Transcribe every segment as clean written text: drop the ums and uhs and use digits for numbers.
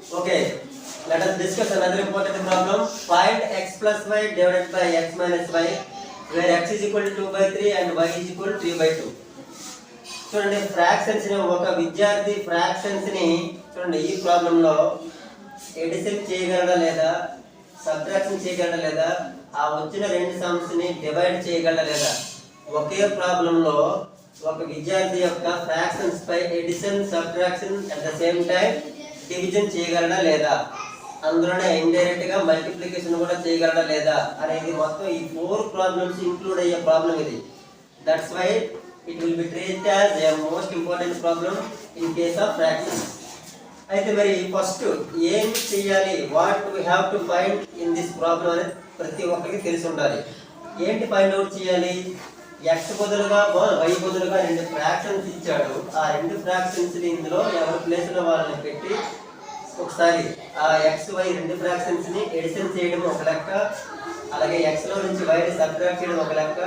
Okay, let us discuss another important problem. Find x plus y divided by x minus y, where x is equal to 2 by 3 and y is equal to 3 by 2. చూడండి fractions ని ఒక విద్యార్థి fractions ని చూడండి ఈ problem లో edition చేయగలడా లేదా subtraction చేయగలడా లేదా ఆ వచ్చిన రెండు సమ్స్ ని డివైడ్ చేయగలడా లేదా ఒకే ప్రాబ్లం లో ఒక విద్యార్థి యొక్క ఫ్రాక్షన్స్ పై addition subtraction at the same time division చేయగలడా లేదా అందులోనే ఇండైరెక్ట్ గా మల్టిప్లికేషన్ కూడా చేయగలడా లేదా అనేది మొత్తం ఈ 4 ప్రాబ్లమ్స్ ఇంక్లూడ్ అయ్యే ప్రాబ్లం ఇది. That's why it will be treated as a most important problem in case of fractions. అయితే మరి ఫస్ట్ ఏం చేయాలి, what we have to find in this problem అనేది ప్రతి ఒక్కరికి తెలిసి ఉండాలి. ఏంటి ఫైండ్ అవుట్ చేయాలి? x బదులుగా y బదులుగా రెండు ఫ్రాక్షన్స్ ఇచ్చాడు. ఆ రెండు ఫ్రాక్షన్స్ ని ఇందులో ఎవరి ప్లేస్ లో వాళ్ళని పెట్టి ఒకసారి ఆ x y రెండు ఫ్రాక్షన్స్ ని ఎడిషన్ చేయడం ఒక లెక్క, అలాగే x లో నుంచి y ని సబ్ట్రాక్ట్ చేయడం ఒక లెక్క,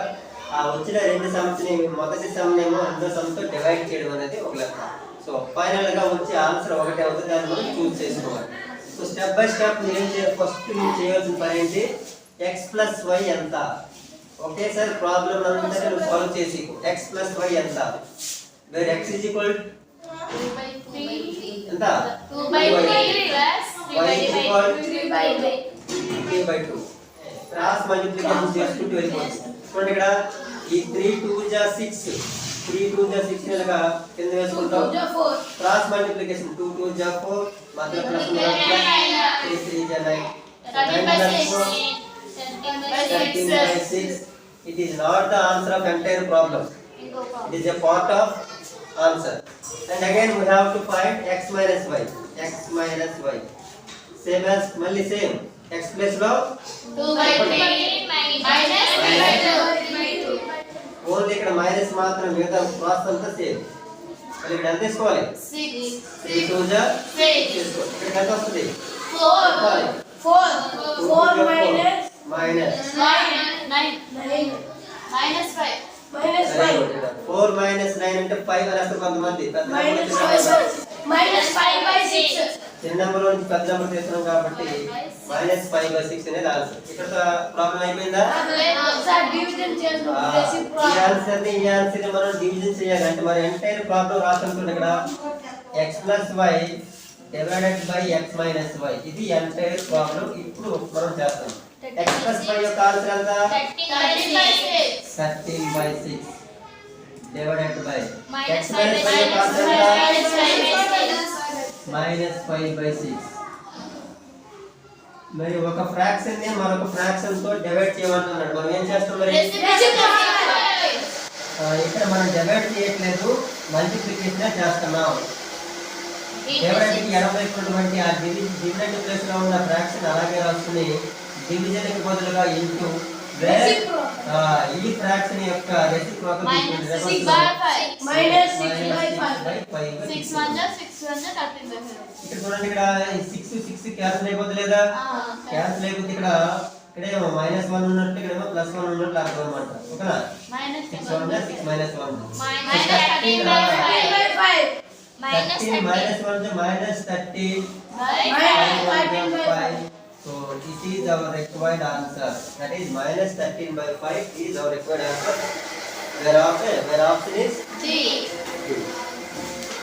ఆ వచ్చిన రెండు సమ్స్ ని మొదటి సమ్ నేమో రెండో సమ్ తో డివైడ్ చేయడం అనేది ఒక లెక్క. సో ఫైనల్ గా వచ్చే ఆన్సర్ ఒకటే అవుతుంది, దాన్ని మనం చూస్ చేసుకోవాలి. So step by step first మీరు చేయాల్సిన పని ఏంటి, x ప్లస్ వై ఎంత ఒకేసారి ప్రాబ్లం అంతా నువ్వు సాల్వ్ చేసి x ప్లస్ వై ఎంత, వేర్ x ఈజ్ ఈక్వల్ ఎంత 2 by 3 plus 3 by 2 cross multiplication చేసుకుంటూ వెళ్ళిపోతుంది. చూడండి ఇక్కడ ఈ 3 2 జా 6 3 2 జా 6 నెలగా కింద వేసుకుంటాం. క్రాస్ మల్టిప్లికేషన్ 2 2 జా 4 మధ్య ప్లస్ 3 3 జా 9 13 by 6. It is not the answer of entire problem. It is a part of answer. And again we have to find x minus y. X minus y same as మళ్ళీ same x plus లో 2 by 3 minus 3 by 2. Only ఇక్కడ minus మాత్రం, మిగతా process అంతా same. మళ్ళీ ఇక్కడ ఎంత తీసుకోవాలి 6 3 2 జా 6 తీసుకోవాలి. ఇక్కడ ఎంత వస్తుంది 4 మైనస్ 9 minus 5 4 మైనస్ 9 అంటే 5 అని అసలు కొంతమంది పెద్ద minus 5 by 6. చిన్న నెంబర్ నుంచి పెద్ద నెంబర్ తీసుకున్నాం కాబట్టి మైనస్ 5 by 6 అనేది ఆన్సర్. ఇక్కడ ప్రాబ్లం అయిపోయిందా? ఈ ఆన్సర్ ని మనం డివిజన్ చేయాలి. అంటే మన ఎంటైర్ ప్రాబ్లం రాసుకుంటుంది ఇక్కడ x plus y divided by x minus y. ఇది ఎంటైర్ ప్రాబ్లం. ఇప్పుడు మనం చేస్తాం. x ప్లస్ y యొక్క ఆన్సర్ ఎంత 13 by 6 divided by x minus y యొక్క ఆన్సర్ ఎంత మైనస్ 5 by 6. మరి ఒక ఫ్రాక్షన్ ని మరొక ఫ్రాక్షన్ తో డివైడ్ చేయమంటున్నాడు. మనం ఏం చేస్తాం మరి? ఇక్కడ మనం డివైడ్ చేయట్లేదు, మల్టిప్లికేషన్ చేస్తున్నాం. డివైడ్ కి ఎడమవైపునటువంటి ఆ డివిడెండ్ ప్లేస్ లో ఉన్న ఫ్రాక్షన్ అలాగే రాసుకుని డివిజన్ కి బదులుగా ఇంటూ ఈ ఫ్రాక్షన్ యొక్క రెసిప్రోకల్ minus 6 by 5 ఇక్కడ చూడండి, ఇక్కడ 6 6 క్యాన్సిల్ అయిపోతుంది లేదా? క్యాన్సిల్ అయిపోతుంది. ఇక్కడేమో -1 ఉన్నట్టు, ఇక్కడేమో +1 ఉన్నట్టు అర్థం అన్నమాట. ఓకేనా? 6 1 6 -1 13 by 5 13 -1 13 by 5. So this is our required answer. That is minus 13 by 5 is our required answer. Where option is D.